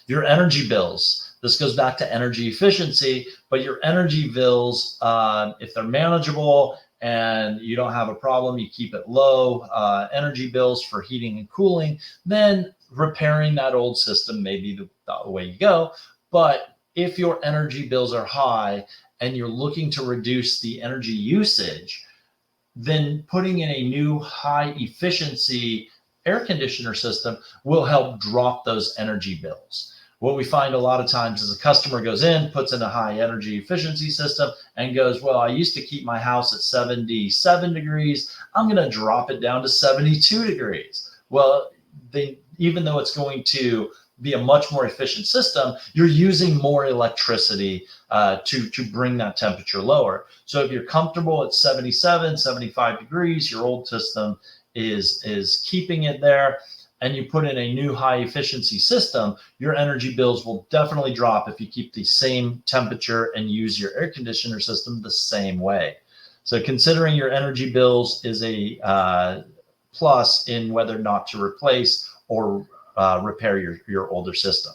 Your energy bills. This goes back to energy efficiency, but your energy bills, if they're manageable and you don't have a problem, you keep it low, energy bills for heating and cooling, then repairing that old system may be the way you go. But if your energy bills are high and you're looking to reduce the energy usage, then putting in a new high efficiency air conditioner system will help drop those energy bills. What we find a lot of times is a customer goes in, puts in a high energy efficiency system and goes, well, I used to keep my house at 77 degrees. I'm going to drop it down to 72 degrees. Well, even though it's going to be a much more efficient system, you're using more electricity to bring that temperature lower. So if you're comfortable at 77, 75 degrees, your old system is keeping it there, and you put in a new high efficiency system, your energy bills will definitely drop if you keep the same temperature and use your air conditioner system the same way. So considering your energy bills is a plus in whether or not to replace or repair your older system.